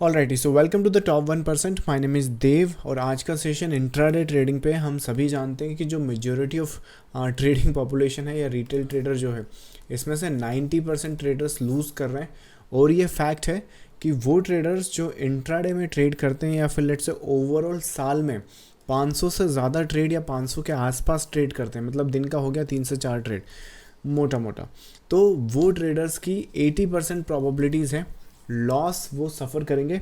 Alrighty so welcome to the top 1%। My name is Dev और आज का सेशन इंट्राडे ट्रेडिंग पे। हम सभी जानते हैं कि जो मेजॉरिटी ऑफ ट्रेडिंग पॉपुलेशन है या रिटेल ट्रेडर जो है, इसमें से 90% ट्रेडर्स लूज़ कर रहे हैं। और ये फैक्ट है कि वो ट्रेडर्स जो इंट्राडे में ट्रेड करते हैं या फिर लेट्स से ओवरऑल साल में 500 से ज़्यादा ट्रेड या 500 के आसपास ट्रेड करते हैं, मतलब दिन का हो गया 3 से 4 ट्रेड मोटा मोटा, तो वो ट्रेडर्स की 80% प्रोबेबिलिटीज़ है लॉस वो सफ़र करेंगे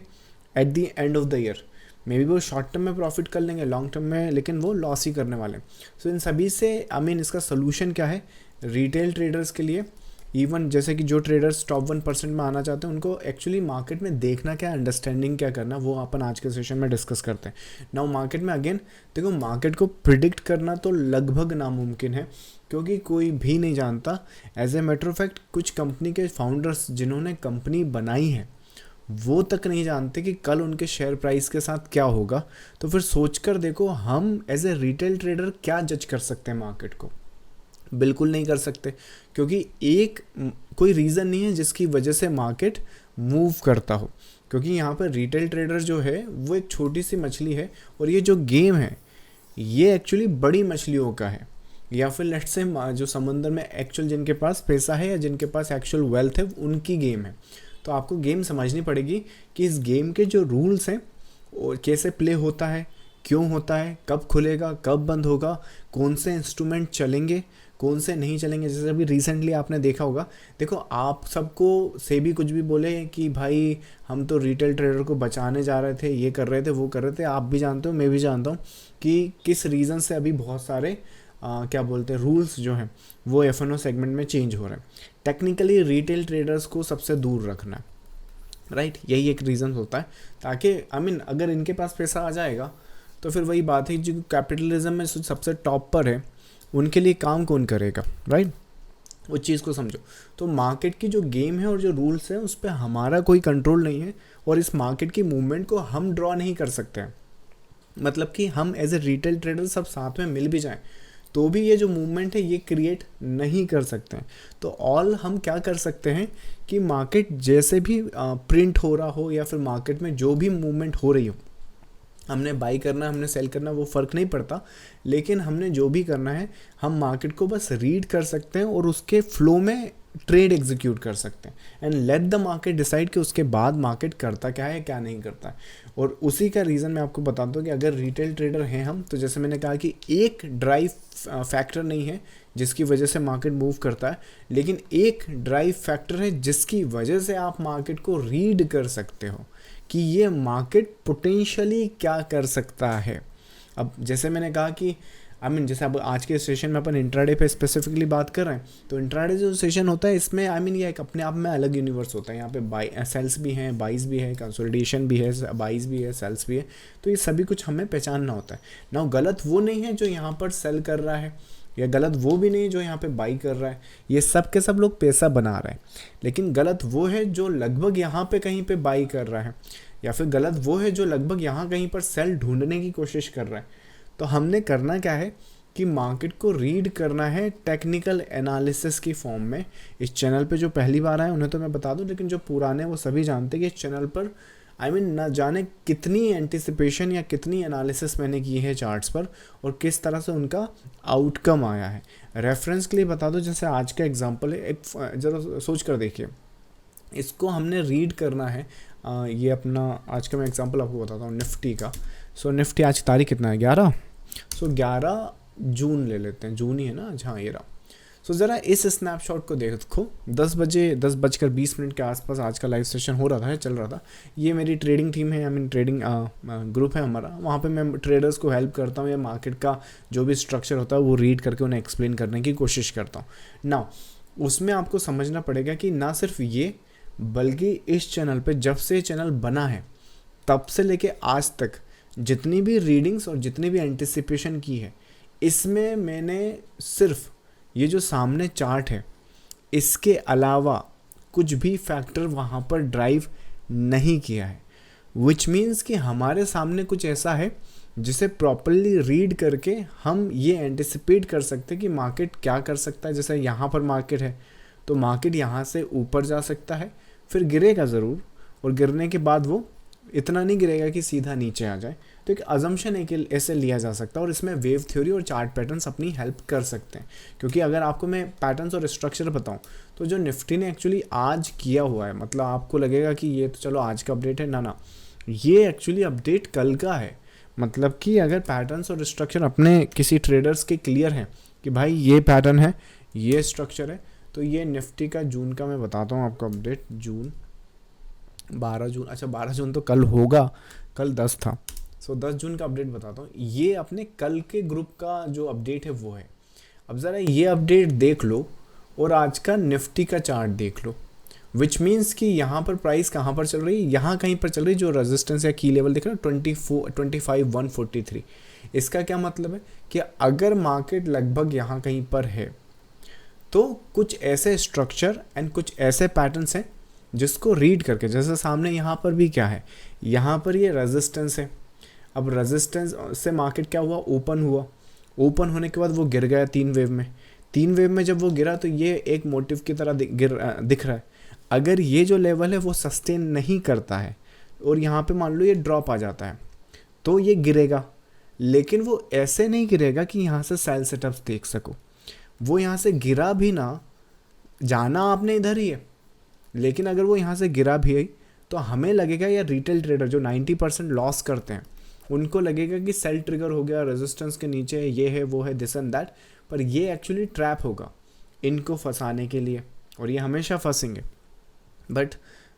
at the end of the year. May be वो शॉर्ट टर्म में प्रॉफिट कर लेंगे, लॉन्ग टर्म में लेकिन वो लॉस ही करने वाले। सो इन सभी से इसका सोल्यूशन क्या है रिटेल ट्रेडर्स के लिए? इवन जैसे कि जो ट्रेडर्स टॉप 1% में आना चाहते हैं उनको एक्चुअली मार्केट में देखना क्या, अंडरस्टैंडिंग क्या करना, वो अपन आज के सेशन में डिस्कस करते हैं। नाउ मार्केट में अगेन देखो, मार्केट को प्रिडिक्ट करना तो लगभग नामुमकिन है क्योंकि कोई भी नहीं जानता। As a matter of fact कुछ कंपनी के फाउंडर्स जिन्होंने कंपनी बनाई है वो तक नहीं जानते कि कल उनके शेयर प्राइस के साथ क्या होगा। तो फिर सोच कर देखो, हम एज ए रिटेल ट्रेडर क्या जज कर सकते हैं मार्केट को? बिल्कुल नहीं कर सकते, क्योंकि कोई रीज़न नहीं है जिसकी वजह से मार्केट मूव करता हो। क्योंकि यहाँ पर रिटेल ट्रेडर जो है वो एक छोटी सी मछली है और ये जो गेम है ये एक्चुअली बड़ी मछलियों का है, या फिर लेट्स से जो समंदर में एक्चुअल जिनके पास पैसा है या जिनके पास एक्चुअल वेल्थ है उनकी गेम है। तो आपको गेम समझनी पड़ेगी कि इस गेम के जो रूल्स हैं और कैसे प्ले होता है, क्यों होता है, कब खुलेगा, कब बंद होगा, कौन से इंस्ट्रूमेंट चलेंगे, कौन से नहीं चलेंगे। जैसे अभी रिसेंटली आपने देखा होगा, देखो आप सबको से भी कुछ भी बोले कि भाई हम तो रिटेल ट्रेडर को बचाने जा रहे थे, ये कर रहे थे, वो कर रहे थे, आप भी जानते हो मैं भी जानता हूँ कि किस रीज़न से अभी बहुत सारे क्या बोलते हैं रूल्स जो हैं वो F&O सेगमेंट में चेंज हो रहे हैं। टेक्निकली रिटेल ट्रेडर्स को सबसे दूर रखना है, राइट? यही एक रीज़न होता है ताकि अगर इनके पास पैसा आ जाएगा तो फिर वही बात है, जो कैपिटलिज्म में सबसे टॉप पर है उनके लिए काम कौन करेगा, राइट? उस चीज़ को समझो। तो मार्केट की जो गेम है और जो रूल्स हैं उस पर हमारा कोई कंट्रोल नहीं है और इस मार्केट की मूवमेंट को हम ड्रॉ नहीं कर सकते हैं। मतलब कि हम एज ए रिटेल ट्रेडर सब साथ में मिल भी जाएं तो भी ये जो मूवमेंट है ये क्रिएट नहीं कर सकते हैं। तो ऑल हम क्या कर सकते हैं कि मार्केट जैसे भी प्रिंट हो रहा हो या फिर मार्केट में जो भी मूवमेंट हो रही हो, हमने बाई करना, हमने सेल करना, वो फ़र्क नहीं पड़ता। लेकिन हमने जो भी करना है हम मार्केट को बस रीड कर सकते हैं और उसके फ्लो में ट्रेड एग्जीक्यूट कर सकते हैं and let the market decide कि उसके बाद मार्केट करता क्या है क्या नहीं करता है। और उसी का रीज़न मैं आपको बताता हूँ कि अगर रिटेल ट्रेडर हैं हम, तो जैसे मैंने कहा कि एक ड्राइव फैक्टर नहीं है जिसकी वजह से मार्केट मूव करता है, लेकिन एक ड्राइव फैक्टर है जिसकी वजह से आप मार्केट को रीड कर सकते हो कि ये मार्केट पोटेंशियली क्या कर सकता है। अब जैसे मैंने कहा कि जैसे अब आज के सेशन में अपन इंट्राडे पे स्पेसिफिकली बात कर रहे हैं, तो इंट्राडे जो सेशन होता है इसमें ये एक अपने आप में अलग यूनिवर्स होता है। यहाँ पे सेल्स भी हैं, बाइज भी है, कंसोलिडेशन भी है, बाइज भी है, सेल्स भी है। तो ये सभी कुछ हमें पहचानना होता है ना। गलत वो नहीं है जो यहाँ पर सेल कर रहा है, या गलत वो भी नहीं जो यहाँ पे बाई कर रहा है। ये सब के सब लोग पैसा बना रहे हैं। लेकिन गलत वो है जो लगभग यहाँ पे कहीं पे बाई कर रहा है, या फिर गलत वो है जो लगभग यहाँ कहीं पर सेल ढूंढने की कोशिश कर रहा है। तो हमने करना क्या है कि मार्केट को रीड करना है टेक्निकल एनालिसिस की फॉर्म में। इस चैनल पे जो पहली बार आए उन्हें तो मैं बता दूं, लेकिन जो पुराने वो सभी जानते हैं कि इस चैनल पर ना जाने कितनी एंटिसिपेशन या कितनी एनालिसिस मैंने की है चार्ट्स पर और किस तरह से उनका आउटकम आया है। रेफरेंस के लिए बता दो, जैसे आज का एग्जांपल है, एक ज़रा सोच कर देखिए, इसको हमने रीड करना है। ये अपना आज का मैं एग्जांपल आपको बताता हूँ निफ्टी का। सो निफ्टी आज तारीख कितना है, 11। सो 11 जून ले लेते हैं, जून ही है ना आज, हाँ ये रहा। सो ज़रा इस स्नैपशॉट को देखो, 10:20 के आसपास आज का लाइव सेशन हो रहा था, चल रहा था। ये मेरी ट्रेडिंग टीम है, ट्रेडिंग ग्रुप है हमारा। वहाँ पे मैं ट्रेडर्स को हेल्प करता हूँ या मार्केट का जो भी स्ट्रक्चर होता है वो रीड करके उन्हें एक्सप्लेन करने की कोशिश करता हूँ ना। उसमें आपको समझना पड़ेगा कि ना सिर्फ ये, बल्कि इस चैनल पे जब से चैनल बना है तब से लेके आज तक जितनी भी रीडिंग्स और जितनी भी एंटिसिपेशन की है, इसमें मैंने सिर्फ ये जो सामने चार्ट है इसके अलावा कुछ भी फैक्टर वहाँ पर ड्राइव नहीं किया है। विच मीन्स कि हमारे सामने कुछ ऐसा है जिसे प्रॉपरली रीड करके हम ये एंटिसिपेट कर सकते हैं कि मार्केट क्या कर सकता है। जैसे यहाँ पर मार्केट है तो मार्केट यहाँ से ऊपर जा सकता है, फिर गिरेगा ज़रूर और गिरने के बाद वो इतना नहीं गिरेगा कि सीधा नीचे आ जाए। तो एक अजम्पशन है कि ऐसे लिया जा सकता है, और इसमें वेव थ्योरी और चार्ट पैटर्न्स अपनी हेल्प कर सकते हैं। क्योंकि अगर आपको मैं पैटर्न्स और स्ट्रक्चर बताऊं तो जो निफ्टी ने एक्चुअली आज किया हुआ है, मतलब आपको लगेगा कि ये तो चलो आज का अपडेट है, ना, ये एक्चुअली अपडेट कल का है। मतलब कि अगर पैटर्न्स और स्ट्रक्चर अपने किसी ट्रेडर्स के क्लियर हैं कि भाई ये पैटर्न है, ये स्ट्रक्चर है, तो ये निफ्टी का जून का मैं बताता हूँ आपको अपडेट। जून 12 जून, अच्छा 12 जून तो कल होगा, कल 10 था, सो 10 जून का अपडेट बताता हूँ। ये अपने कल के ग्रुप का जो अपडेट है वो है। अब ज़रा ये अपडेट देख लो और आज का निफ्टी का चार्ट देख लो, विच मीन्स कि यहाँ पर प्राइस कहाँ पर चल रही है, यहाँ कहीं पर चल रही है। जो रेजिस्टेंस या की लेवल देख रहे हो 25,143। इसका क्या मतलब है कि अगर मार्केट लगभग यहाँ कहीं पर है तो कुछ ऐसे स्ट्रक्चर एंड कुछ ऐसे पैटर्न्स हैं जिसको रीड करके, जैसे सामने यहाँ पर भी क्या है, यहाँ पर ये रेजिस्टेंस है। अब रेजिस्टेंस से मार्केट क्या हुआ, ओपन हुआ। ओपन होने के बाद वो गिर गया 3 वेव में। 3 वेव में जब वो गिरा तो ये एक मोटिव की तरह दिख रहा है। अगर ये जो लेवल है वो सस्टेन नहीं करता है और यहाँ पे मान लो ये ड्रॉप आ जाता है तो ये गिरेगा, लेकिन वो ऐसे नहीं गिरेगा कि यहाँ से सेल सेटअप्स देख सको। वो यहाँ से गिरा भी ना, जाना आपने इधर ही है, लेकिन अगर वो यहाँ से गिरा भी है तो हमें लगेगा, या रिटेल ट्रेडर जो 90% लॉस करते हैं उनको लगेगा कि सेल ट्रिगर हो गया, रेजिस्टेंस के नीचे ये है वो है, दिस एंड दैट। पर ये एक्चुअली ट्रैप होगा इनको फंसाने के लिए, और ये हमेशा फंसेंगे। But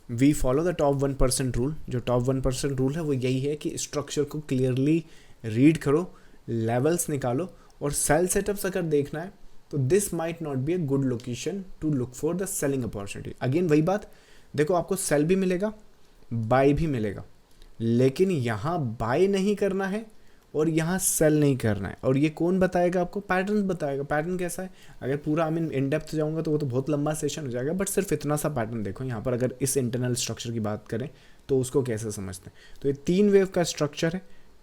we follow the top 1% rule. जो टॉप 1% रूल है वो यही है कि स्ट्रक्चर को क्लियरली रीड करो, लेवल्स निकालो, और सेल सेटअप्स अगर देखना है तो this might not be a good location to look for the selling opportunity. Again वही बात, देखो आपको सेल भी मिलेगा, बाय भी मिलेगा, लेकिन यहाँ बाय नहीं करना है और यहाँ सेल नहीं करना है। और ये कौन बताएगा आपको, पैटर्न बताएगा। पैटर्न कैसा है, अगर पूरा आई मीन इन डेप्थ जाऊँगा तो वो तो बहुत लंबा सेशन हो जाएगा, बट सिर्फ इतना सा पैटर्न देखो यहाँ पर। अगर इस इंटरनल स्ट्रक्चर की बात करें तो उसको कैसे समझते हैं, तो ये 3 वेव का स्ट्रक्चर है,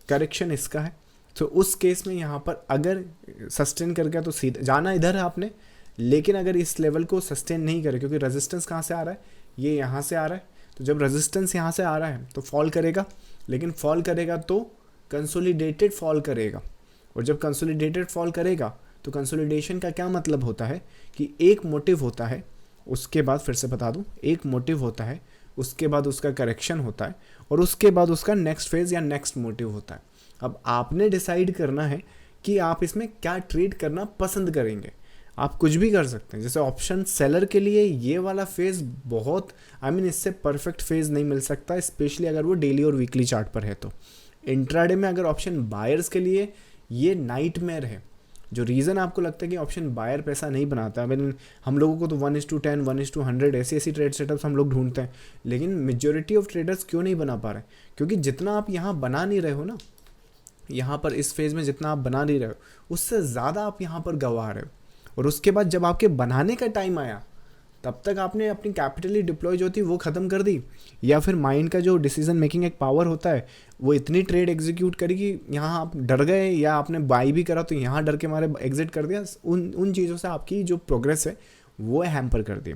करेक्शन इसका है। तो उस केस में यहाँ पर अगर सस्टेन कर गया तो सीधा जाना इधर है आपने, लेकिन अगर इस लेवल को सस्टेन नहीं करे, क्योंकि रेजिस्टेंस कहाँ से आ रहा है, ये यहाँ से आ रहा है, तो जब रेजिस्टेंस यहाँ से आ रहा है तो फॉल करेगा, लेकिन फॉल करेगा तो कंसोलिडेटेड फॉल करेगा। और जब कंसोलिडेटेड फॉल करेगा तो कंसोलिडेशन का क्या मतलब होता है कि एक मोटिव होता है, उसके बाद फिर से बता दूं, एक मोटिव होता है, उसके बाद उसका करेक्शन होता है, और उसके बाद उसका नेक्स्ट फेज या नेक्स्ट मोटिव होता है। अब आपने डिसाइड करना है कि आप इसमें क्या ट्रेड करना पसंद करेंगे। आप कुछ भी कर सकते हैं। जैसे ऑप्शन सेलर के लिए ये वाला फेज़ बहुत इससे परफेक्ट फेज़ नहीं मिल सकता, स्पेशली अगर वो डेली और वीकली चार्ट पर है। तो इंट्राडे में अगर ऑप्शन बायर्स के लिए ये नाइटमेयर है। जो रीज़न आपको लगता है कि ऑप्शन बायर पैसा नहीं बनाता, हम लोगों को तो 1:10, 1:100 ऐसी ट्रेड सेटअप्स हम लोग ढूंढते हैं, लेकिन मेजोरिटी ऑफ ट्रेडर्स क्यों नहीं बना पा रहे? क्योंकि जितना आप यहाँ बना नहीं रहे हो ना, यहाँ पर इस फेज़ में जितना आप बना नहीं रहे हो उससे ज़्यादा आप यहाँ पर गंवा रहे हो। और उसके बाद जब आपके बनाने का टाइम आया तब तक आपने अपनी कैपिटली डिप्लॉय जो थी वो ख़त्म कर दी, या फिर माइंड का जो डिसीजन मेकिंग एक पावर होता है वो इतनी ट्रेड एग्जीक्यूट करी कि यहाँ आप डर गए, या आपने बाई भी करा तो यहाँ डर के मारे एग्जिट कर दिया। उन चीज़ों से आपकी जो प्रोग्रेस है वो हैम्पर कर दी।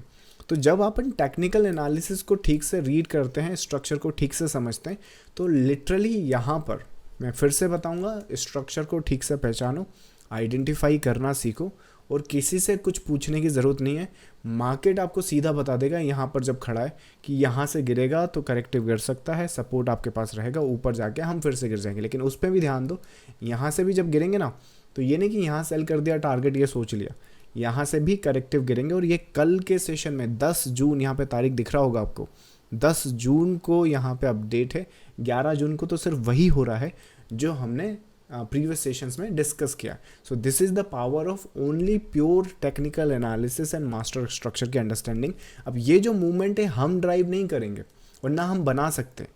तो जब अपन टेक्निकल एनालिसिस को ठीक से रीड करते हैं, स्ट्रक्चर को ठीक से समझते हैं, तो लिटरली यहाँ पर मैं फिर से बताऊँगा, स्ट्रक्चर को ठीक से पहचानो, आइडेंटिफाई करना सीखो, और किसी से कुछ पूछने की ज़रूरत नहीं है। मार्केट आपको सीधा बता देगा यहाँ पर जब खड़ा है कि यहाँ से गिरेगा तो करेक्टिव गिर सकता है, सपोर्ट आपके पास रहेगा, ऊपर जाके हम फिर से गिर जाएंगे। लेकिन उस पर भी ध्यान दो, यहाँ से भी जब गिरेंगे ना तो ये नहीं कि यहाँ सेल कर दिया, टारगेट ये सोच लिया, यहाँ से भी करेक्टिव गिरेंगे। और ये कल के सेशन में 10 जून यहाँ पे तारीख दिख रहा होगा आपको, 10 जून को यहाँ पे अपडेट है। 11 जून को तो सिर्फ वही हो रहा है जो हमने प्रीवियस सेशंस में डिस्कस किया। So this is the power of only pure technical analysis and master structure की अंडरस्टैंडिंग। अब ये जो मूवमेंट है हम ड्राइव नहीं करेंगे और ना हम बना सकते,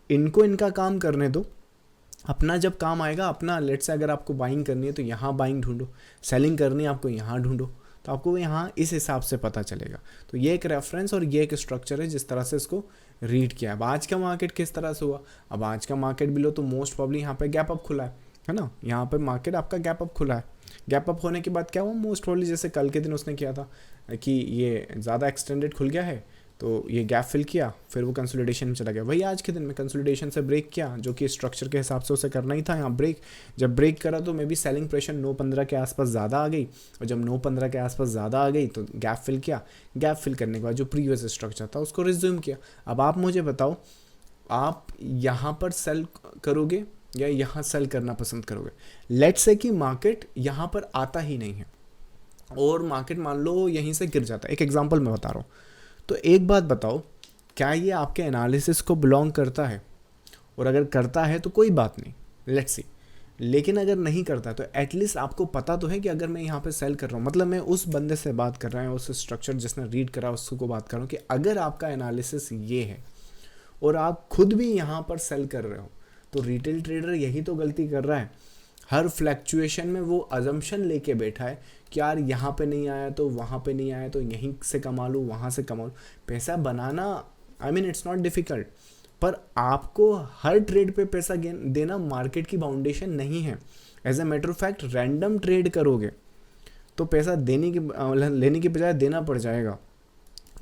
इनको इनका काम करने दो। अपना जब काम आएगा, अपना लेट्स से अगर आपको बाइंग करनी है तो यहाँ बाइंग ढूंढो, सेलिंग करनी है आपको यहाँ ढूंढो, तो आपको यहाँ इस हिसाब से पता चलेगा। तो ये एक रेफरेंस और ये एक स्ट्रक्चर है जिस तरह से इसको रीड किया। अब आज का मार्केट किस तरह से हुआ, अब आज का मार्केट भी लो तो मोस्ट प्रॉब्ली यहाँ पे गैप अप खुला है ना, यहाँ पे मार्केट आपका गैप अप खुला है। गैप अप होने के बाद क्या हुआ, मोस्ट प्रॉब्ली जैसे कल के दिन उसने किया था कि ये ज़्यादा एक्सटेंडेड खुल गया है तो ये गैप फिल किया, फिर वो कंसोलिडेशन में चला गया। वही आज के दिन में कंसोलिडेशन से ब्रेक किया, जो कि स्ट्रक्चर के हिसाब से उसे करना ही था यहाँ ब्रेक। जब ब्रेक करा तो मे बी सेलिंग प्रेशर 9.15 के आसपास ज़्यादा आ गई, और जब 9.15 के आसपास ज़्यादा आ गई तो गैप फिल किया। गैप फिल करने के बाद जो प्रीवियस स्ट्रक्चर था उसको रिज्यूम किया। अब आप मुझे बताओ, आप यहाँ पर सेल करोगे या यहाँ सेल करना पसंद करोगे? लेट्स से कि मार्केट यहाँ पर आता ही नहीं है और मार्केट मान लो यहीं से गिर जाता है, एक एग्जांपल मैं बता रहा हूँ। तो एक बात बताओ, क्या ये आपके एनालिसिस को बिलोंग करता है? और अगर करता है तो कोई बात नहीं, लेट्स सी। लेकिन अगर नहीं करता तो एटलीस्ट आपको पता तो है कि अगर मैं यहाँ पे सेल कर रहा हूँ, मतलब मैं उस बंदे से बात कर रहा हूँ, उस स्ट्रक्चर जिसने रीड करा उसको बात कर रहा हूँ कि अगर आपका एनालिसिस ये है और आप खुद भी यहाँ पर सेल कर रहे हो, तो रिटेल ट्रेडर यही तो गलती कर रहा है। हर फ्लैक्चुएशन में वो अजम्पशन लेके बैठा है कि यार यहाँ पे नहीं आया तो वहाँ पे नहीं आया तो यहीं से कमा लूँ, वहाँ से कमा लूँ। पैसा बनाना, I mean it's not difficult, पर आपको हर ट्रेड पे पैसा देना मार्केट की बाउंडेशन नहीं है। As a matter of fact random trade करोगे तो पैसा लेने की बजाय देना पड़ जाएगा।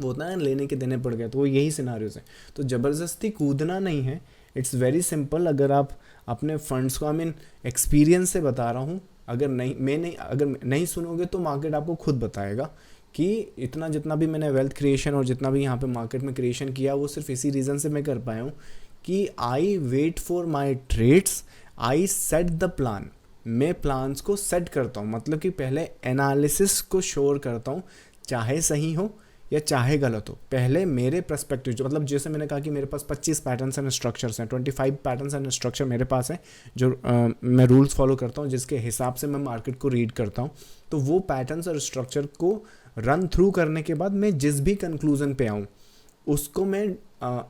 वो होता है ना, लेने के देने पड़ गया, तो वो यही सिनारियोज है। तो ज़बरदस्ती कूदना नहीं है, इट्स वेरी सिंपल। अगर आप अपने फंड्स को, आई मीन एक्सपीरियंस से बता रहा हूँ, अगर नहीं सुनोगे तो मार्केट आपको खुद बताएगा कि इतना जितना भी मैंने वेल्थ क्रिएशन और जितना भी यहाँ पे मार्केट में क्रिएशन किया वो सिर्फ इसी रीज़न से मैं कर पाया हूँ कि I wait for my trades, I set the plan. मैं प्लान्स को सेट करता हूँ, मतलब कि पहले एनालिसिस को श्योर करता हूँ, चाहे सही हो या चाहे गलत हो। पहले मेरे पर्सपेक्टिव, जो मतलब जैसे मैंने कहा कि मेरे पास 25 पैटर्न्स एंड स्ट्रक्चर्स हैं, 25 पैटर्न्स एंड स्ट्रक्चर मेरे पास है, जो मैं रूल्स फॉलो करता हूँ, जिसके हिसाब से मैं मार्केट को रीड करता हूँ। तो वो पैटर्न्स और स्ट्रक्चर को रन थ्रू करने के बाद मैं जिस भी कंक्लूजन पे आऊँ उसको मैं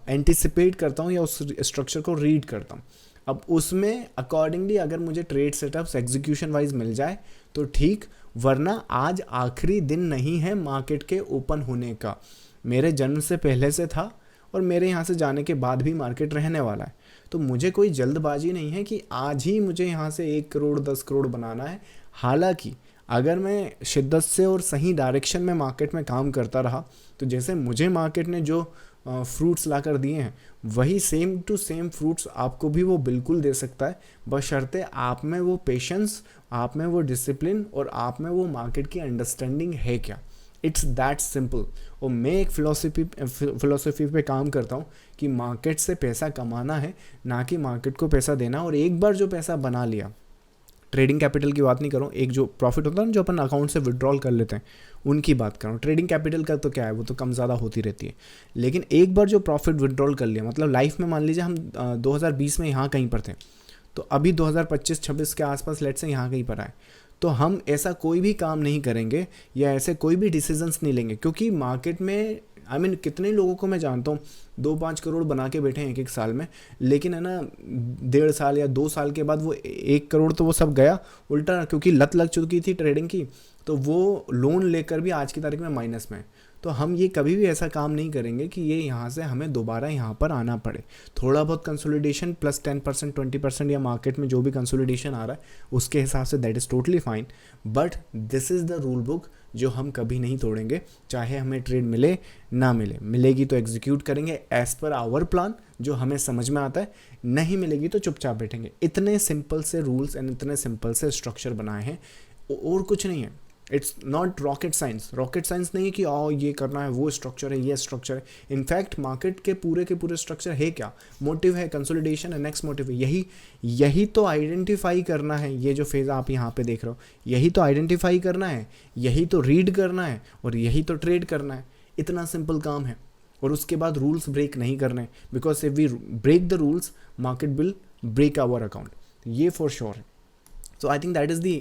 एंटिसिपेट करता हूँ या उस स्ट्रक्चर को रीड करता हूँ। अब उसमें अकॉर्डिंगली अगर मुझे ट्रेड सेटअप्स एग्जीक्यूशन वाइज मिल जाए तो ठीक, वरना आज आखिरी दिन नहीं है मार्केट के ओपन होने का। मेरे जन्म से पहले से था और मेरे यहाँ से जाने के बाद भी मार्केट रहने वाला है। तो मुझे कोई जल्दबाजी नहीं है कि आज ही मुझे यहाँ से 1 करोड़ 10 करोड़ बनाना है। हालांकि अगर मैं शिद्दत से और सही डायरेक्शन में मार्केट में काम करता रहा तो जैसे मुझे मार्केट ने जो फ्रूट्स ला कर दिए हैं वही सेम टू सेम फ्रूट्स आपको भी वो बिल्कुल दे सकता है, बशर्ते आप में वो पेशेंस, आप में वो डिसिप्लिन और आप में वो मार्केट की अंडरस्टैंडिंग है क्या। It's that simple. और मैं एक फिलोसफी पे काम करता हूँ कि मार्केट से पैसा कमाना है, ना कि मार्केट को पैसा देना। और एक बार जो पैसा बना लिया, ट्रेडिंग कैपिटल की बात नहीं कर रहा हूँ, एक जो प्रॉफिट होता है ना जो अपन अकाउंट से विड्रॉल कर लेते हैं उनकी बात कर रहा हूँ। ट्रेडिंग कैपिटल का तो क्या है, वो तो कम ज़्यादा होती रहती है। लेकिन एक बार जो प्रॉफिट विड्रॉल कर लिया, मतलब लाइफ में मान लीजिए हम 2020 में यहाँ कहीं पर थे, तो अभी 2025-26 के आसपास लेट से यहाँ कहीं पर आए, तो हम ऐसा कोई भी काम नहीं करेंगे या ऐसे कोई भी डिसीजंस नहीं लेंगे, क्योंकि मार्केट में आई मीन कितने लोगों को मैं जानता हूँ 2-5 करोड़ बना के बैठे हैं एक साल में, लेकिन है ना 1.5 साल या 2 साल के बाद वो 1 करोड़ तो वो सब गया उल्टा, क्योंकि लत लग चुकी थी ट्रेडिंग की, तो वो लोन लेकर भी आज की तारीख में माइनस में। तो हम ये कभी भी ऐसा काम नहीं करेंगे कि ये यहाँ से हमें दोबारा यहाँ पर आना पड़े। थोड़ा बहुत कंसोलिडेशन प्लस 10% 20% या मार्केट में जो भी कंसोलिडेशन आ रहा है उसके हिसाब say that is totally fine, but this is the rule book जो हम कभी नहीं तोड़ेंगे, चाहे हमें ट्रेड मिले ना मिले। मिलेगी तो एग्जीक्यूट करेंगे एज पर आवर प्लान जो हमें समझ में आता है, नहीं मिलेगी तो चुपचाप बैठेंगे। इतने सिंपल से रूल्स एंड इतने सिंपल से स्ट्रक्चर बनाए हैं, और कुछ नहीं है। It's not rocket science. Rocket science नहीं है कि आओ ये करना है, वो स्ट्रक्चर है, ये स्ट्रक्चर है। इनफैक्ट मार्केट के पूरे स्ट्रक्चर है क्या, मोटिव है कंसोलिडेशन है, नेक्स्ट मोटिव है, यही तो आइडेंटिफाई करना है। ये जो फेज़ आप यहाँ पे देख रहे हो यही तो आइडेंटिफाई करना है, यही तो रीड करना है और यही तो ट्रेड करना है। इतना सिंपल काम है। और उसके बाद रूल्स ब्रेक नहीं करने, because if we break the rules market will break our account, ये फॉर श्योर है। So I think that is the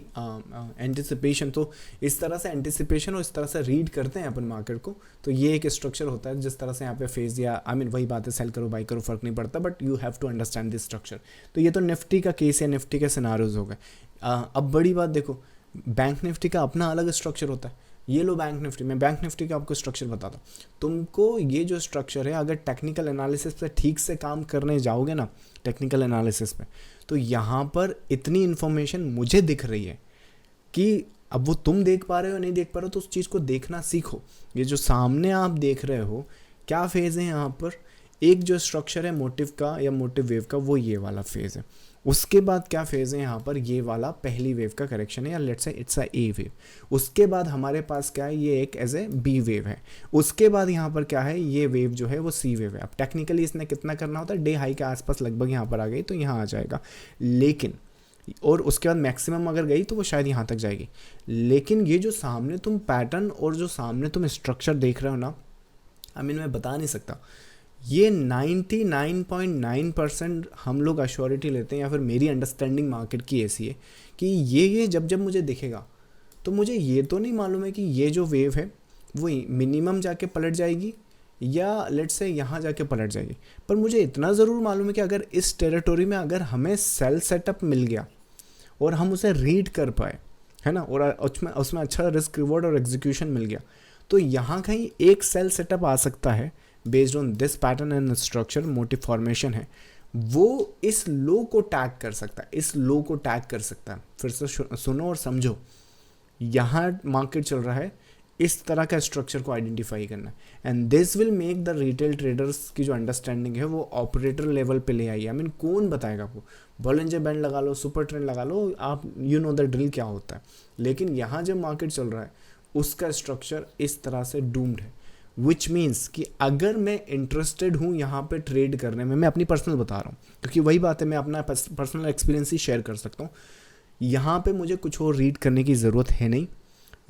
anticipation. तो इस तरह से एंटिसिपेशन और इस तरह से रीड करते हैं अपन मार्केट को। तो ये एक स्ट्रक्चर होता है जिस तरह से यहाँ पे फेज या आई मीन वही बात है, सेल करो बाई करो फ़र्क नहीं पड़ता, but you have to understand this structure. तो ये तो निफ्टी का केस है, निफ्टी के सिनारियोज हो गए। अब बड़ी बात देखो, बैंक निफ्टी का अपना अलग स्ट्रक्चर होता है। ये लो बैंक निफ्टी, मैं बैंक निफ्टी का आपको स्ट्रक्चर बताता हूँ। तुमको ये जो स्ट्रक्चर है, अगर टेक्निकल एनालिसिस पे ठीक से काम करने जाओगे ना, टेक्निकल एनालिसिस पे, तो यहाँ पर इतनी इन्फॉर्मेशन मुझे दिख रही है कि अब वो तुम देख पा रहे हो नहीं देख पा रहे हो, तो उस चीज़ को देखना सीखो। ये जो सामने आप देख रहे हो क्या फेज़ है यहाँ पर, एक जो स्ट्रक्चर है मोटिव का या मोटिव वेव का, वो ये वाला फेज़ है। उसके बाद क्या फेज़ है यहाँ पर, ये वाला पहली वेव का करेक्शन है, या let's say it's a A wave. उसके बाद हमारे पास क्या है, ये एक एज ए बी वेव है। उसके बाद यहाँ पर क्या है, ये वेव जो है वो सी वेव है। अब टेक्निकली इसने कितना करना होता है, डे हाई के आसपास लगभग यहाँ पर आ गई तो यहाँ आ जाएगा, लेकिन और उसके बाद मैक्सिमम अगर गई तो वो शायद यहाँ तक जाएगी। लेकिन ये जो सामने तुम पैटर्न और जो सामने तुम स्ट्रक्चर देख रहे हो ना, मैं बता नहीं सकता, ये 99.9% हम लोग अश्योरिटी लेते हैं, या फिर मेरी अंडरस्टैंडिंग मार्केट की ऐसी है कि ये जब जब मुझे दिखेगा तो मुझे ये तो नहीं मालूम है कि ये जो वेव है वो मिनिमम जाके पलट जाएगी या लेट्स से यहाँ जाके पलट जाएगी, पर मुझे इतना ज़रूर मालूम है कि अगर इस टेरिटोरी में अगर हमें सेल सेटअप मिल गया और हम उसे रीड कर पाए, है ना, और उसमें अच्छा रिस्क रिवॉर्ड और एग्जीक्यूशन मिल गया, तो यहाँ कहीं एक सेल सेटअप आ सकता है based on this pattern and structure, motive formation है, वो इस लो को टैग कर सकता है, इस लो को टैग कर सकता है। फिर से सुनो और समझो, यहाँ मार्केट चल रहा है, इस तरह का स्ट्रक्चर को आइडेंटिफाई करना है, and this will make the retail traders की जो अंडरस्टैंडिंग है वो ऑपरेटर लेवल पे ले आई। कौन बताएगा आपको, बॉलिंजर बैंड लगा लो, सुपर ट्रेंड लगा लो, आप यू नो द ड्रिल क्या होता है। लेकिन यहाँ जब मार्केट चल रहा है उसका स्ट्रक्चर इस तरह से डूम्ड है, विच मीन्स कि अगर मैं इंटरेस्टेड हूँ यहाँ पे ट्रेड करने में, मैं अपनी पर्सनल बता रहा हूँ क्योंकि वही बात है, मैं अपना पर्सनल एक्सपीरियंस ही शेयर कर सकता हूँ। यहाँ पे मुझे कुछ और रीड करने की ज़रूरत है नहीं,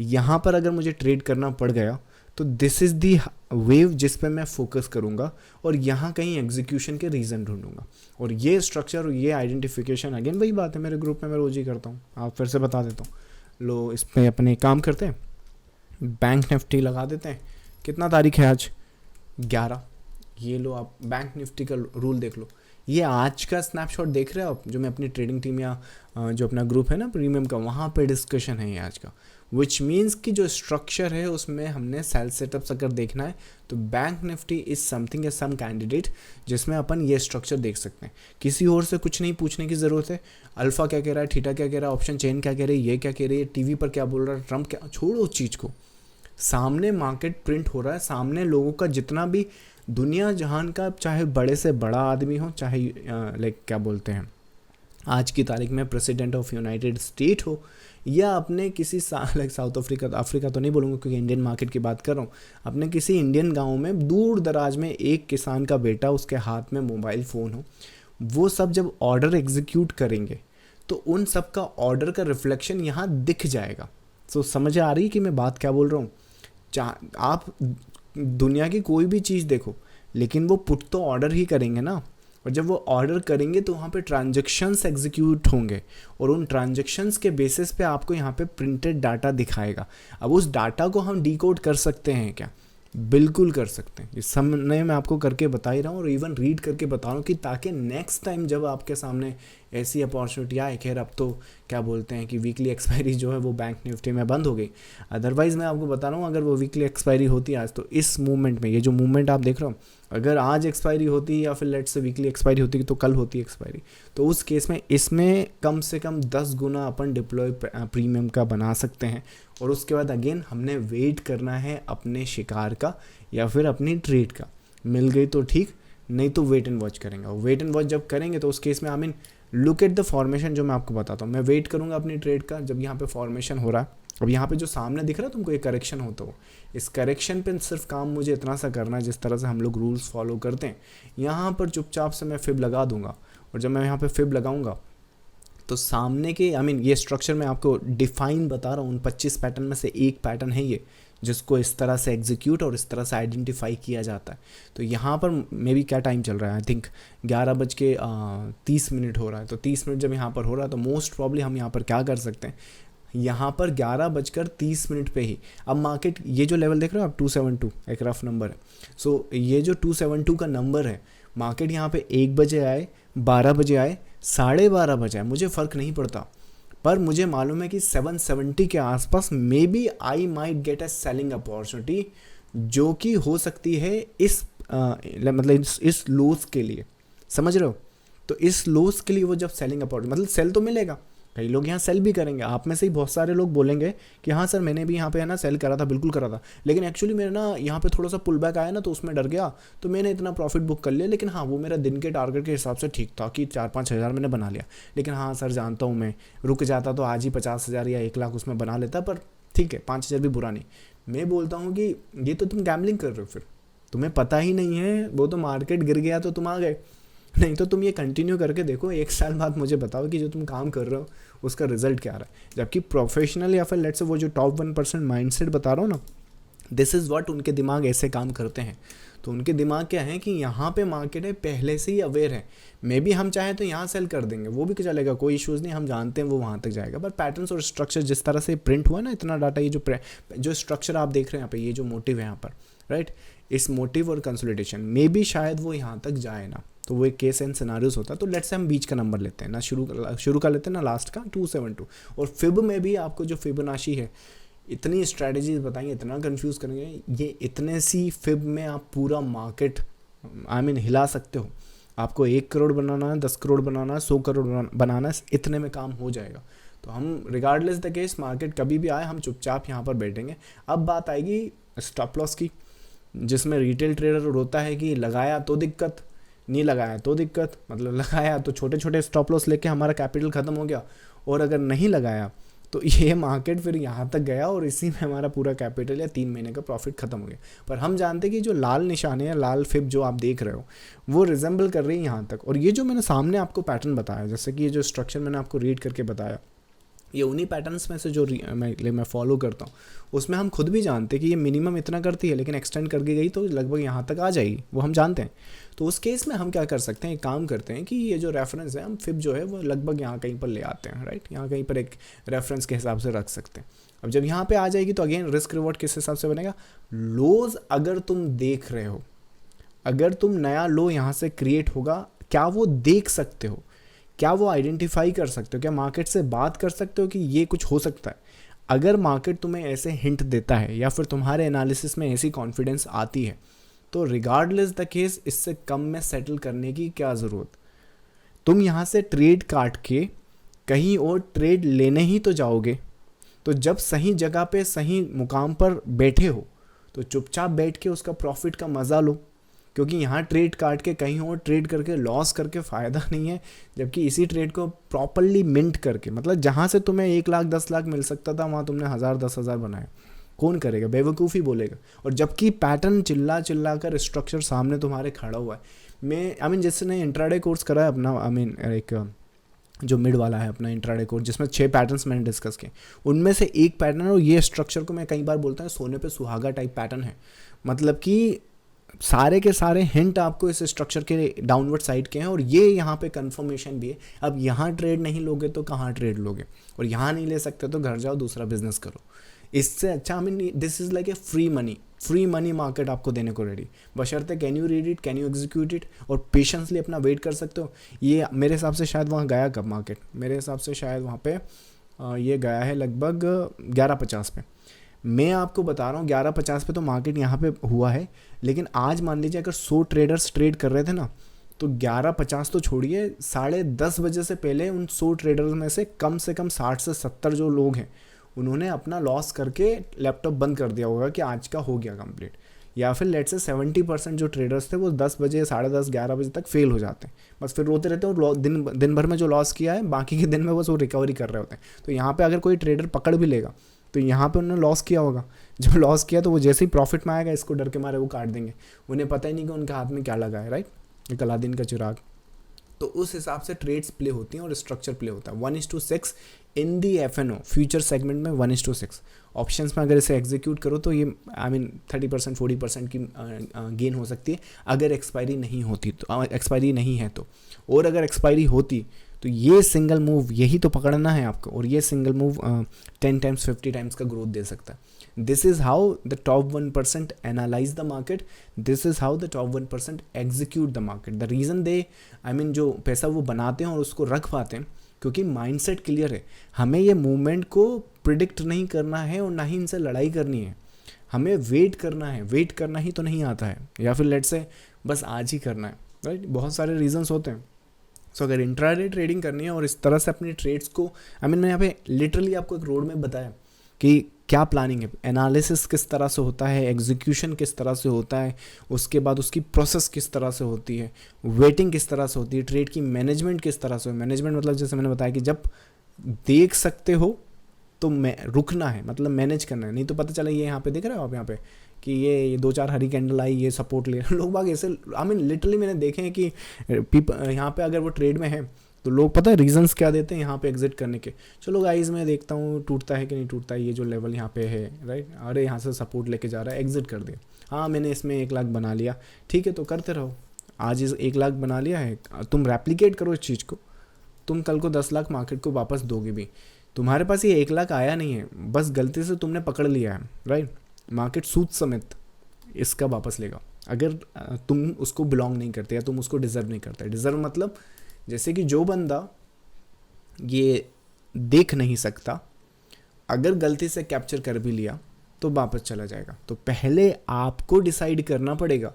यहाँ पर अगर मुझे ट्रेड करना पड़ गया तो दिस इज़ दी वेव जिस पे मैं फोकस करूँगा और यहाँ कहीं एग्जीक्यूशन के रीज़न ढूंढूंगा। और ये स्ट्रक्चर और ये आइडेंटिफिकेशन अगेन वही बात है, मेरे ग्रुप में मैं रोज़ ही करता हूँ, आप फिर से बता देता हूँ। लो इस पर अपने काम करते हैं, बैंक निफ्टी लगा देते हैं। कितना तारीख है आज, 11। ये लो आप बैंक निफ्टी का रूल देख लो, ये आज का स्नैपशॉट देख रहे हो आप, जो मैं अपनी ट्रेडिंग टीम या जो अपना ग्रुप है ना प्रीमियम का, वहाँ पे डिस्कशन है ये आज का। विच मीन्स कि जो स्ट्रक्चर है उसमें हमने सेल सेटअप्स अगर देखना है तो बैंक निफ्टी इज़ समथिंग या सम कैंडिडेट जिसमें अपन ये स्ट्रक्चर देख सकते हैं। किसी और से कुछ नहीं पूछने की ज़रूरत है, अल्फ़ा क्या कह रहा है, थीटा क्या कह रहा है, ऑप्शन चेन क्या कह रही है, ये क्या कह रही है, टीवी पर क्या बोल रहा है, ट्रम्प क्या, छोड़ो उस चीज़ को। सामने मार्केट प्रिंट हो रहा है, सामने लोगों का जितना भी दुनिया जहान का चाहे बड़े से बड़ा आदमी हो, चाहे लाइक क्या बोलते हैं आज की तारीख में प्रेसिडेंट ऑफ यूनाइटेड स्टेट हो, या अपने किसी लाइक साउथ अफ्रीका तो नहीं बोलूँगा क्योंकि इंडियन मार्केट की बात कर रहा हूँ, अपने किसी इंडियन गांव में दूर दराज में एक किसान का बेटा, उसके हाथ में मोबाइल फ़ोन हो, वो सब जब ऑर्डर एग्जीक्यूट करेंगे तो उन सब का ऑर्डर का रिफ्लेक्शन यहाँ दिख जाएगा। सो समझ आ रही कि मैं बात क्या बोल रहा हूँ। आप दुनिया की कोई भी चीज़ देखो, लेकिन वो पुट तो ऑर्डर ही करेंगे ना, और जब वो ऑर्डर करेंगे तो वहाँ पे ट्रांजैक्शंस एग्जीक्यूट होंगे और उन ट्रांजैक्शंस के बेसिस पे आपको यहाँ पे प्रिंटेड डाटा दिखाएगा। अब उस डाटा को हम डिकोड कर सकते हैं क्या, बिल्कुल कर सकते हैं। इस समय मैं आपको करके बता ही रहा हूँ और इवन रीड करके बता रहा हूँ कि ताकि नेक्स्ट टाइम जब आपके सामने ऐसी अपॉर्चुनिटी आए, खैर अब तो क्या बोलते हैं कि वीकली एक्सपायरी जो है वो बैंक निफ्टी में बंद हो गई, अदरवाइज़ मैं आपको बता रहा हूँ अगर वो वीकली एक्सपायरी होती आज तो इस मूवमेंट में, ये जो मूवमेंट आप देख रहे हो, अगर आज एक्सपायरी होती या फिर लेट से वीकली एक्सपायरी होती तो कल होती एक्सपायरी, तो उस केस में इसमें कम से कम 10 गुना अपन डिप्लॉय प्रीमियम का बना सकते हैं। और उसके बाद अगेन हमने वेट करना है अपने शिकार का या फिर अपनी ट्रेड का, मिल गई तो ठीक, नहीं तो वेट एंड वॉच करेंगे। और वेट एंड वॉच जब करेंगे तो उस केस में लुक एट द फॉर्मेशन जो मैं आपको बताता हूँ। मैं वेट करूँगा अपनी ट्रेड का जब यहाँ पे फॉर्मेशन हो रहा है। अब यहाँ पे जो सामने दिख रहा है तुमको, ये करेक्शन होता हो, इस करेक्शन पे सिर्फ काम मुझे इतना सा करना है जिस तरह से हम लोग रूल्स फॉलो करते हैं। यहाँ पर चुपचाप से मैं फिब लगा दूंगा और जब मैं यहाँ पे फिब लगाऊंगा तो सामने के ये स्ट्रक्चर में आपको डिफाइन बता रहा हूँ, उन 25 पैटर्न में से एक पैटर्न है ये जिसको इस तरह से एग्जीक्यूट और इस तरह से आइडेंटिफाई किया जाता है। तो यहाँ पर मे बी क्या टाइम चल रहा है, आई थिंक 11:30 हो रहा है। तो 30 मिनट जब यहाँ पर हो रहा है तो मोस्ट प्रॉब्ली हम यहाँ पर क्या कर सकते हैं, यहाँ पर 11:30 पे ही अब मार्केट, ये जो लेवल देख रहे हो आप 272 एक रफ नंबर है। सो ये जो 272 का नंबर है, मार्केट यहाँ पे 1 बजे आए, 12 बजे आए, 12:30 बजे आए, मुझे फ़र्क नहीं पड़ता, पर मुझे मालूम है कि 770 के आसपास maybe I might get a selling opportunity, जो कि हो सकती है इस इस लोस के लिए, समझ रहे हो। तो इस लोस के लिए वो जब सेलिंग अपॉर्चुनिटी सेल तो मिलेगा, कई लोग यहाँ सेल भी करेंगे, आप में से ही बहुत सारे लोग बोलेंगे कि हाँ सर मैंने भी यहाँ पे है ना सेल करा था, बिल्कुल करा था, लेकिन एक्चुअली मेरा ना यहाँ पे थोड़ा सा पुल बैक आया ना तो उसमें डर गया, तो मैंने इतना प्रॉफिट बुक कर लिया, लेकिन हाँ वो मेरा दिन के टारगेट के हिसाब से ठीक था कि 4-5 हज़ार मैंने बना लिया, लेकिन हाँ सर जानता हूँ मैं रुक जाता तो आज ही 50 हज़ार या 1 लाख उसमें बना लेता, पर ठीक है 5 हज़ार भी बुरा नहीं। मैं बोलता हूँ कि ये तो तुम गैम्बलिंग कर रहे हो, फिर तुम्हें पता ही नहीं है, वो तो मार्केट गिर गया तो तुम आ गए, नहीं तो तुम ये कंटिन्यू करके देखो, 1 साल बाद मुझे बताओ कि जो तुम काम कर रहे हो उसका रिजल्ट क्या आ रहा है। जबकि प्रोफेशनल या फिर लेट्स से वो जो टॉप 1% माइंडसेट बता रहा हूँ ना, दिस इज़ व्हाट उनके दिमाग ऐसे काम करते हैं। तो उनके दिमाग क्या है कि यहाँ पे मार्केट है, पहले से ही अवेयर है, मे बी हम चाहें तो यहाँ सेल कर देंगे, वो भी चलेगा, कोई इश्यूज़ नहीं, हम जानते हैं वो वहाँ तक जाएगा, पर पैटर्न्स और स्ट्रक्चर जिस तरह से प्रिंट हुआ ना इतना डाटा, ये जो स्ट्रक्चर आप देख रहे हैं यहाँ पे, ये जो मोटिव है यहाँ पर राइट, इस मोटिव और कंसोलिडेशन मे बी शायद वो यहाँ तक जाए ना, तो वो एक केस एंड सिनारियोस होता है। तो लेट्स से हम बीच का नंबर लेते हैं ना, शुरू कर लेते हैं ना लास्ट का 272। और फिब में भी आपको जो फिबोनाची है, इतनी स्ट्रैटेजीज बताएंगे, इतना कंफ्यूज करेंगे, ये इतने सी फिब में आप पूरा मार्केट हिला सकते हो। आपको 1 करोड़ बनाना है, 10 करोड़ बनाना है, 100 करोड़ बनाना है, इतने में काम हो जाएगा। तो हम रिगार्डलेस द केस मार्केट कभी भी आए, हम चुपचाप यहाँ पर बैठेंगे। अब बात आएगी स्टॉप लॉस की, जिसमें रिटेल ट्रेडर होता है कि लगाया तो दिक्कत, नहीं लगाया तो दिक्कत, मतलब लगाया तो छोटे छोटे स्टॉप लॉस लेके हमारा कैपिटल ख़त्म हो गया, और अगर नहीं लगाया तो ये मार्केट फिर यहाँ तक गया और इसी में हमारा पूरा कैपिटल या 3 महीने का प्रॉफिट खत्म हो गया। पर हम जानते हैं कि जो लाल निशाने हैं, लाल फिब जो आप देख रहे हो, वो रिजेंबल कर रही है यहाँ तक। और ये जो मैंने सामने आपको पैटर्न बताया, जैसे कि ये जो स्ट्रक्चर मैंने आपको रीड करके बताया, ये उन्हीं पैटर्न्स में से जो मैं फॉलो करता हूँ, उसमें हम खुद भी जानते हैं कि ये मिनिमम इतना करती है, लेकिन एक्सटेंड करके गई तो लगभग यहाँ तक आ जाएगी, वो हम जानते हैं। तो उस केस में हम क्या कर सकते हैं, एक काम करते हैं कि ये जो रेफरेंस है, हम फिब जो है वो लगभग यहाँ कहीं पर ले आते हैं, राइट, यहाँ कहीं पर एक रेफरेंस के हिसाब से रख सकते हैं। अब जब यहाँ पे आ जाएगी तो अगेन रिस्क रिवॉर्ड किस हिसाब से बनेगा, लोज अगर तुम देख रहे हो, अगर तुम नया लो यहाँ से क्रिएट होगा, क्या वो देख सकते हो, क्या वो आइडेंटिफाई कर सकते हो, क्या मार्केट से बात कर सकते हो कि ये कुछ हो सकता है। अगर मार्केट तुम्हें ऐसे हिंट देता है या फिर तुम्हारे एनालिसिस में ऐसी कॉन्फिडेंस आती है, तो रिगार्डलेस द केस इससे कम में सेटल करने की क्या ज़रूरत। तुम यहाँ से ट्रेड काट के कहीं और ट्रेड लेने ही तो जाओगे, तो जब सही जगह पे सही मुकाम पर बैठे हो तो चुपचाप बैठ के उसका प्रॉफिट का मज़ा लो, क्योंकि यहाँ ट्रेड काट के कहीं और ट्रेड करके लॉस करके फ़ायदा नहीं है। जबकि इसी ट्रेड को प्रॉपरली मिंट करके, मतलब जहाँ से तुम्हें 1 लाख 10 लाख मिल सकता था, वहाँ तुमने 1000 10,000 बनाए, कौन करेगा, बेवकूफ़ी बोलेगा। और जबकि पैटर्न चिल्ला चिल्ला कर स्ट्रक्चर सामने तुम्हारे खड़ा हुआ है। मैं जिसने इंट्राडे कोर्स करा है अपना, एक जो मिड वाला है अपना इंट्राडे कोर्स, जिसमें 6 पैटर्न्स मैंने डिस्कस किए, उनमें से एक पैटर्न है, और ये स्ट्रक्चर को मैं कई बार बोलता हूँ सोने पे सुहागा टाइप पैटर्न है। मतलब कि सारे के सारे हिंट आपको इस स्ट्रक्चर के डाउनवर्ड साइड के हैं, और ये यहाँ पे कंफर्मेशन भी है। अब यहाँ ट्रेड नहीं लोगे तो कहाँ ट्रेड लोगे, और यहाँ नहीं ले सकते तो घर जाओ दूसरा बिजनेस करो। इससे अच्छा this is like a free money market आपको देने को रेडी, बशर्ते can you read it, can you execute it, और पेशेंसली अपना वेट कर सकते हो। ये मेरे हिसाब से शायद वहाँ गया कब मार्केट, मेरे हिसाब से शायद वहाँ पे ये गया है लगभग 11.50 पे। मैं आपको बता रहा हूँ 11.50 पे तो मार्केट यहाँ पे हुआ है, लेकिन आज मान लीजिए अगर 100 ट्रेडर्स ट्रेड कर रहे थे ना, तो 11.50 तो छोड़िए, 10:30 बजे से पहले उन 100 ट्रेडर्स में से कम 60 से 70 जो लोग हैं, उन्होंने अपना लॉस करके लैपटॉप बंद कर दिया होगा कि आज का हो गया कंप्लीट। या फिर लेट से 70% जो ट्रेडर्स थे वो 10 बजे 10:30 11 बजे तक फेल हो जाते हैं, बस फिर रोते रहते हैं, और दिन भर में जो लॉस किया है बाकी के दिन में बस वो रिकवरी कर रहे होते हैं। तो यहाँ पे अगर कोई ट्रेडर पकड़ भी लेगा तो यहाँ पे उन्होंने लॉस किया होगा, जब लॉस किया तो वो जैसे ही प्रॉफिट में आएगा इसको डर के मारे वो काट देंगे, उन्हें पता ही नहीं कि उनके हाथ में क्या लगा है, राइट, एक अलादीन का चिराग। तो उस हिसाब से ट्रेड्स प्ले होती हैं और स्ट्रक्चर प्ले होता है। 1:6 इन दी FNO फ्यूचर सेगमेंट में 1:6 ऑप्शंस में अगर इसे एग्जीक्यूट करो तो ये 30% 40% की गेन हो सकती है, अगर एक्सपायरी नहीं होती तो, एक्सपायरी नहीं है तो। और अगर एक्सपायरी होती तो ये सिंगल मूव यही तो पकड़ना है आपको, और ये सिंगल मूव 10 टाइम्स 50 टाइम्स का ग्रोथ दे सकता है। This is how the top 1% analyse the market, this is how the top 1% execute the market. The reason they जो पैसा वो बनाते हैं और उसको रख पाते हैं, क्योंकि माइंडसेट क्लियर है। हमें ये मूवमेंट को प्रिडिक्ट नहीं करना है और ना ही इनसे लड़ाई करनी है, हमें वेट करना है। वेट करना ही तो नहीं आता है, या फिर लेट्स से बस आज ही करना है, राइट। बहुत सारे रीजंस होते हैं। सो अगर इंट्राडे ट्रेडिंग करनी है और इस तरह से अपने ट्रेड्स को मैंने यहाँ पे लिटरली आपको एक रोड में बताया कि क्या प्लानिंग है, एनालिसिस किस तरह से होता है, एग्जीक्यूशन किस तरह से होता है, उसके बाद उसकी प्रोसेस किस तरह से होती है, वेटिंग किस तरह से होती है, ट्रेड की मैनेजमेंट किस तरह से हो। मैनेजमेंट मतलब जैसे मैंने बताया कि जब देख सकते हो तो रुकना है, मतलब मैनेज करना है, नहीं तो पता चला ये यहाँ पे देख रहे हो आप यहाँ पे कि ये 2-4 हरी कैंडल आई, ये सपोर्ट ले लोग बाग ऐसे। लिटरली मैंने देखे हैं कि यहाँ पे अगर वो ट्रेड में है तो लोग पता है रीजंस क्या देते हैं यहाँ पे एग्जिट करने के। चलो गाइस मैं देखता हूँ टूटता है कि नहीं टूटता है, ये जो लेवल यहाँ पे है राइट, अरे यहाँ से सपोर्ट लेके जा रहा है, एग्जिट कर दिया। हाँ मैंने इसमें 1 लाख बना लिया, ठीक है तो करते रहो। आज इस 1 लाख बना लिया है, तुम रेप्लिकेट करो इस चीज़ को, तुम कल को 10 लाख मार्केट को वापस दोगे भी। तुम्हारे पास ये 1 लाख आया नहीं है, बस गलती से तुमने पकड़ लिया है राइट, मार्केट सूद समेत इसका वापस लेगा अगर तुम उसको बिलोंग नहीं करते या तुम उसको डिज़र्व नहीं करते। डिज़र्व मतलब जैसे कि जो बंदा ये देख नहीं सकता अगर गलती से कैप्चर कर भी लिया तो वापस चला जाएगा। तो पहले आपको डिसाइड करना पड़ेगा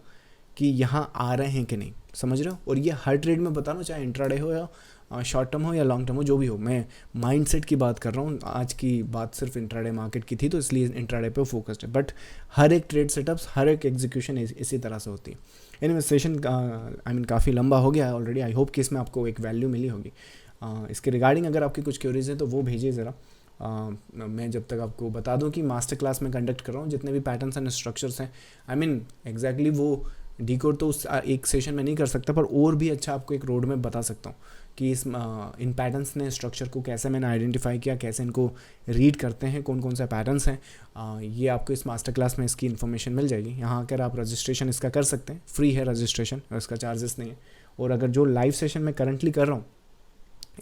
कि यहाँ आ रहे हैं कि नहीं, समझ रहे हो। और ये हर ट्रेड में बता रहा हूँ, चाहे इंट्राडे हो या शॉर्ट टर्म हो या लॉन्ग टर्म हो, जो भी हो, मैं माइंडसेट की बात कर रहा हूँ। आज की बात सिर्फ इंट्राडे मार्केट की थी तो इसलिए इंट्राडे पे फोकस्ड है, बट हर एक ट्रेड सेटअप्स, हर एक एग्जीक्यूशन इसी तरह से होती है। एनीवे सेशन काफ़ी लंबा हो गया है ऑलरेडी। आई होप कि इसमें आपको एक वैल्यू मिली होगी। इसके रिगार्डिंग अगर आपकी कुछ क्वेरीज हैं तो वो भेजिए ज़रा। मैं जब तक आपको बता दूं कि मास्टर क्लास में कंडक्ट कर रहा हूँ, जितने भी पैटर्न्स एंड स्ट्रक्चर्स हैं एग्जैक्टली वो डीकोड तो उस एक सेशन में नहीं कर सकता, पर और भी अच्छा आपको एक रोड में बता सकता हूँ कि इन पैटर्न्स ने स्ट्रक्चर को कैसे मैंने आइडेंटिफाई किया, कैसे इनको रीड करते हैं, कौन कौन से पैटर्न्स हैं। ये आपको इस मास्टर क्लास में इसकी इन्फॉर्मेशन मिल जाएगी। यहाँ आकर आप रजिस्ट्रेशन इसका कर सकते हैं, फ्री है रजिस्ट्रेशन और इसका चार्जेस नहीं है। और अगर जो लाइव सेशन मैं करंटली कर रहा हूँ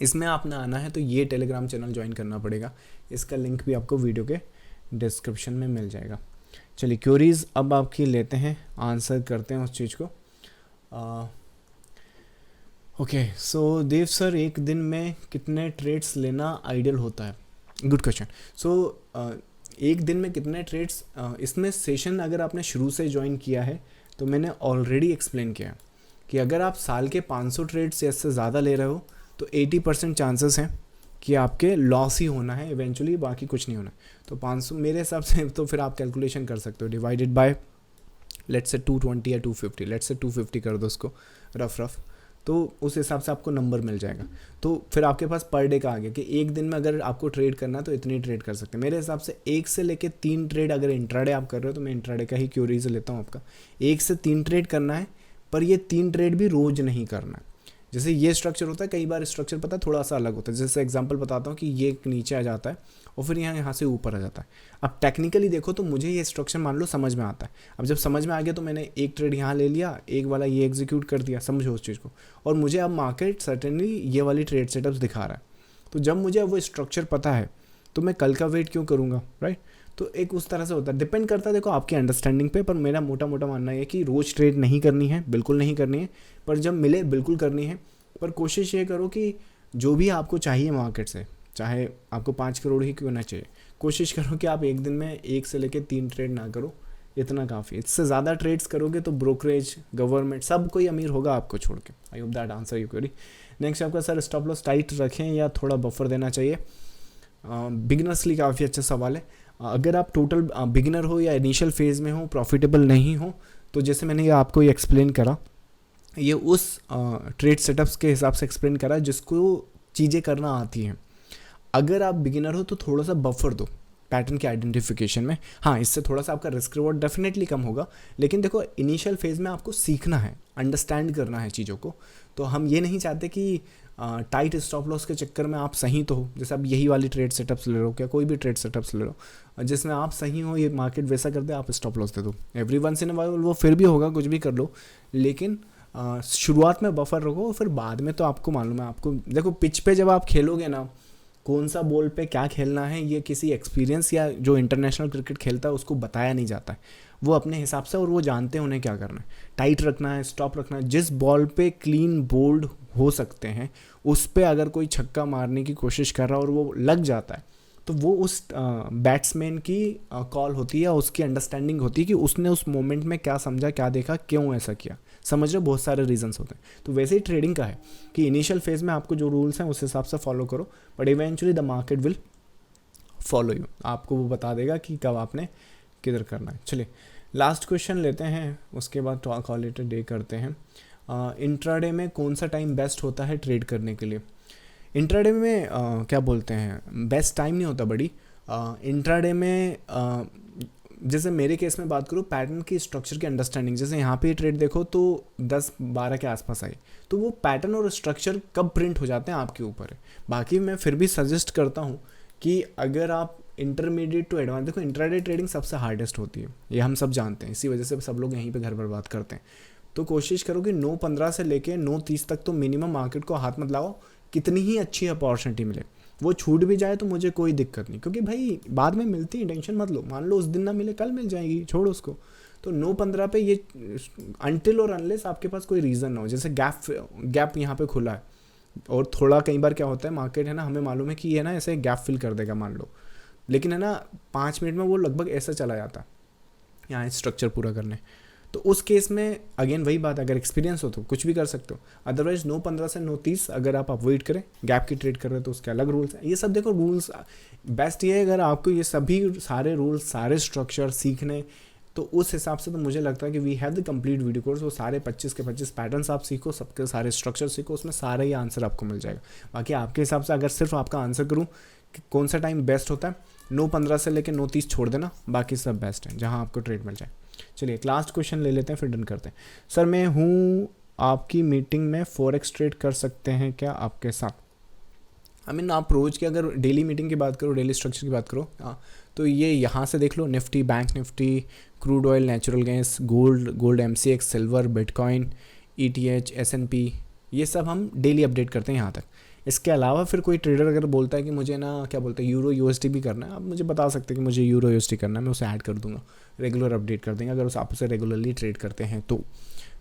इसमें आपने आना है तो ये टेलीग्राम चैनल ज्वाइन करना पड़ेगा, इसका लिंक भी आपको वीडियो के डिस्क्रिप्शन में मिल जाएगा। चलिए क्वेरीज अब आपकी लेते हैं, आंसर करते हैं उस चीज़ को। ओके सो देव सर, एक दिन में कितने ट्रेड्स लेना आइडियल होता है? Good question. सो एक दिन में कितने ट्रेड्स, इसमें सेशन अगर आपने शुरू से ज्वाइन किया है तो मैंने ऑलरेडी एक्सप्लेन किया कि अगर आप साल के 500 ट्रेड्स या इससे ज़्यादा ले रहे हो तो 80% चांसेस हैं कि आपके लॉस ही होना है इवेंचुअली, बाकी कुछ नहीं होना है। तो 500 मेरे हिसाब से तो फिर आप कैलकुलेशन कर सकते हो, डिवाइडेड बाय लेट्स से 220 या 250, लेट्स से 250 कर दो उसको रफ, तो उस हिसाब से आपको नंबर मिल जाएगा। तो फिर आपके पास पर डे का आ गया कि एक दिन में अगर आपको ट्रेड करना है तो इतनी ट्रेड कर सकते हैं। मेरे हिसाब से 1 से लेके 3 ट्रेड अगर इंट्राडे आप कर रहे हो तो मैं इंट्राडे का ही क्यूरीज लेता हूँ आपका। 1 से 3 ट्रेड करना है, पर ये 3 ट्रेड भी रोज़ नहीं करना है। जैसे ये स्ट्रक्चर होता है, कई बार स्ट्रक्चर पता है थोड़ा सा अलग होता है। जैसे एग्जांपल बताता हूँ कि ये नीचे आ जाता है और फिर यहाँ से ऊपर आ जाता है। अब टेक्निकली देखो तो मुझे ये स्ट्रक्चर मान लो समझ में आता है। अब जब समझ में आ गया तो मैंने एक ट्रेड यहाँ ले लिया, एक वाला ये एग्जीक्यूट कर दिया, समझो उस चीज़ को। और मुझे अब मार्केट सर्टेनली ये वाली ट्रेड सेटअप्स दिखा रहा है। तो जब मुझे अब वो स्ट्रक्चर पता है तो मैं कल का वेट क्यों करूँगा, राइट। तो एक उस तरह से होता है, डिपेंड करता है देखो आपकी अंडरस्टैंडिंग पे। पर मेरा मोटा मानना है कि रोज़ ट्रेड नहीं करनी है, बिल्कुल नहीं करनी है, पर जब मिले बिल्कुल करनी है। पर कोशिश ये करो कि जो भी आपको चाहिए मार्केट से, चाहे आपको 5 करोड़ ही क्यों ना चाहिए, कोशिश करो कि आप एक दिन में 1 से लेकर 3 ट्रेड ना करो, इतना काफ़ी। इससे ज़्यादा ट्रेड्स करोगे तो ब्रोकरेज, गवर्नमेंट, सब कोई अमीर होगा आपको छोड़ के। I hope that answer you query. Next आपका सर, स्टॉप लॉस टाइट रखें या थोड़ा बफर देना चाहिए? बिगिनर्स के लिए काफ़ी अच्छा सवाल है। अगर आप टोटल बिगिनर हो या इनिशियल फेज़ में हो, प्रॉफिटेबल नहीं हो, तो जैसे मैंने ये आपको ये एक्सप्लेन करा, ये उस ट्रेड सेटअप्स के हिसाब से एक्सप्लेन करा जिसको चीज़ें करना आती हैं। अगर आप बिगिनर हो तो थोड़ा सा बफर दो पैटर्न के आइडेंटिफिकेशन में। हाँ, इससे थोड़ा सा आपका रिस्क रिवॉर्ड डेफिनेटली कम होगा, लेकिन देखो इनिशियल फेज़ में आपको सीखना है, अंडरस्टैंड करना है चीज़ों को। तो हम ये नहीं चाहते कि टाइट स्टॉप लॉस के चक्कर में आप सही तो हो, जैसे आप यही वाली ट्रेड सेटअप्स ले लो, क्या कोई भी ट्रेड सेटअप्स ले लो जिसमें आप सही हो, ये मार्केट वैसा कर दे, आप स्टॉप लॉस दे दो। Every once in a while वो फिर भी होगा, कुछ भी कर लो, लेकिन शुरुआत में बफर रखो और फिर बाद में तो आपको मालूम है। आपको देखो पिच पे जब आप खेलोगे ना, कौन सा बॉल पे क्या खेलना है ये किसी एक्सपीरियंस या जो इंटरनेशनल क्रिकेट खेलता है उसको बताया नहीं जाता है। वो अपने हिसाब से, और वो जानते हैं उन्हें क्या करना है, टाइट रखना है, स्टॉप रखना है। जिस बॉल पे क्लीन बोल्ड हो सकते हैं उस पे अगर कोई छक्का मारने की कोशिश कर रहा है और वो लग जाता है तो वो उस बैट्समैन की कॉल होती है या उसकी अंडरस्टैंडिंग होती है कि उसने उस मोमेंट में क्या समझा, क्या देखा, क्यों ऐसा किया। समझ रहे हो, बहुत सारे रीजंस होते हैं। तो वैसे ही ट्रेडिंग का है कि इनिशियल फेज में आपको जो रूल्स हैं उस हिसाब से फॉलो करो, but eventually the market will follow you, आपको वो बता देगा कि कब आपने किधर करना है। चलिए लास्ट क्वेश्चन लेते हैं, उसके बाद कॉल इट अ डे करते हैं। इंट्राडे में कौन सा टाइम बेस्ट होता है ट्रेड करने के लिए? इंट्राडे में क्या बोलते हैं, बेस्ट टाइम नहीं होता बड़ी। इंट्राडे में जैसे मेरे केस में बात करूँ, पैटर्न की स्ट्रक्चर की अंडरस्टैंडिंग, जैसे यहाँ पे ट्रेड देखो तो 10-12 के आसपास आई, तो वो पैटर्न और स्ट्रक्चर कब प्रिंट हो जाते हैं आपके ऊपर है। बाकी मैं फिर भी सजेस्ट करता हूँ कि अगर आप इंटरमीडिएट टू एडवांस, देखो इंट्राडे ट्रेडिंग सबसे हार्डेस्ट होती है, ये हम सब जानते हैं, इसी वजह से सब लोग यहीं पे घर बर्बाद करते हैं। तो कोशिश करो कि 9:15 से लेके 9:30 तक तो मिनिमम मार्केट को हाथ मत लगाओ, कितनी ही अच्छी अपॉर्चुनिटी मिले, वो छूट भी जाए तो मुझे कोई दिक्कत नहीं, क्योंकि भाई बाद में मिलती है, टेंशन मत लो, मान लो उस दिन ना मिले कल मिल जाएगी, छोड़ो उसको। तो 9:15 पे ये अनटिल और अनलेस आपके पास कोई रीज़न ना हो, जैसे गैप यहाँ पे खुला है और थोड़ा कई बार क्या होता है मार्केट है ना, हमें मालूम है कि ये ना ऐसे गैप फिल कर देगा मान लो, लेकिन है ना 5 मिनट में वो लगभग ऐसा चला जाता यहाँ स्ट्रक्चर पूरा करने। तो उस केस में अगेन वही बात, अगर एक्सपीरियंस हो तो कुछ भी कर सकते हो, अदरवाइज 9:15 से 9:30 अगर आप अवॉइड करें, गैप की ट्रेड कर रहे हो तो उसके अलग रूल्स हैं। ये सब देखो रूल्स बेस्ट ये है, अगर आपको ये सभी सारे रूल्स सारे स्ट्रक्चर सीखने, तो उस हिसाब से तो मुझे लगता है कि we have the complete video course, वो सारे 25 के 25 पैटर्न्स आप सीखो, सबके सारे स्ट्रक्चर सीखो, उसमें सारा ही आंसर आपको मिल जाएगा। बाकी आपके हिसाब से अगर सिर्फ आपका आंसर करूँ कि कौन सा टाइम बेस्ट होता है, 9:15 से लेकर 9:30 छोड़ देना, बाकी सब बेस्ट है जहाँ आपको ट्रेड मिल जाए। चलिए एक लास्ट क्वेश्चन ले लेते हैं फिर डन करते हैं। सर मैं हूँ आपकी मीटिंग में फॉरेक्स ट्रेड कर सकते हैं क्या आपके साथ? आई मीन आप रोज़ की अगर डेली मीटिंग की बात करो, डेली स्ट्रक्चर की बात करो, तो ये यहाँ से देख लो, Nifty, bank Nifty, crude oil, natural gas, gold MCX, silver, bitcoin, ETH, S&P, ये सब हम डेली अपडेट करते हैं यहाँ तक। इसके अलावा फिर कोई ट्रेडर अगर बोलता है कि मुझे ना क्या बोलते हैं यूरो USD भी करना है, आप मुझे बता सकते हैं कि मुझे यूरो USD करना है, मैं उसे ऐड कर दूंगा, रेगुलर अपडेट कर देंगे अगर आप उसे रेगुलरली ट्रेड करते हैं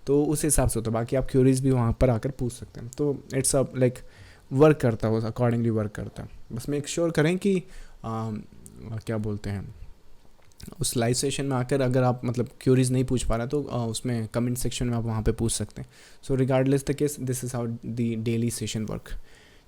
तो उस हिसाब से होता है। बाकी आप क्यूरीज भी वहाँ पर आकर पूछ सकते हैं। तो इट्स अ लाइक वर्क करता है, अकॉर्डिंगली वर्क करता है। बस मेक श्योर करें कि क्या बोलते हैं उस लाइव सेशन में आकर अगर आप मतलब क्यूरीज नहीं पूछ पा रहे तो उसमें कमेंट सेक्शन में आप वहाँ पे पूछ सकते हैं। So regardless the case, this is how the daily session work.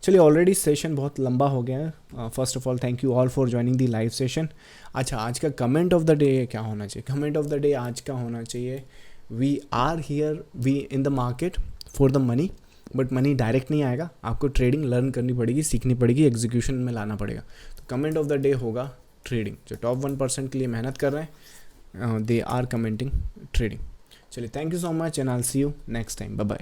चलिए ऑलरेडी सेशन बहुत लंबा हो गया है। First of all thank you all for joining the live session. अच्छा, आज का कमेंट ऑफ द डे क्या होना चाहिए? कमेंट ऑफ द डे आज का होना चाहिए, we are here, we in the market for the money, but money direct नहीं आएगा, आपको ट्रेडिंग लर्न करनी पड़ेगी, सीखनी पड़ेगी, एग्जीक्यूशन में लाना पड़ेगा। तो कमेंट ऑफ द डे होगा ट्रेडिंग। जो टॉप 1% के लिए मेहनत कर रहे हैं, दे आर कमेंटिंग ट्रेडिंग। चलिए thank you so much and I will see you next time. Bye bye.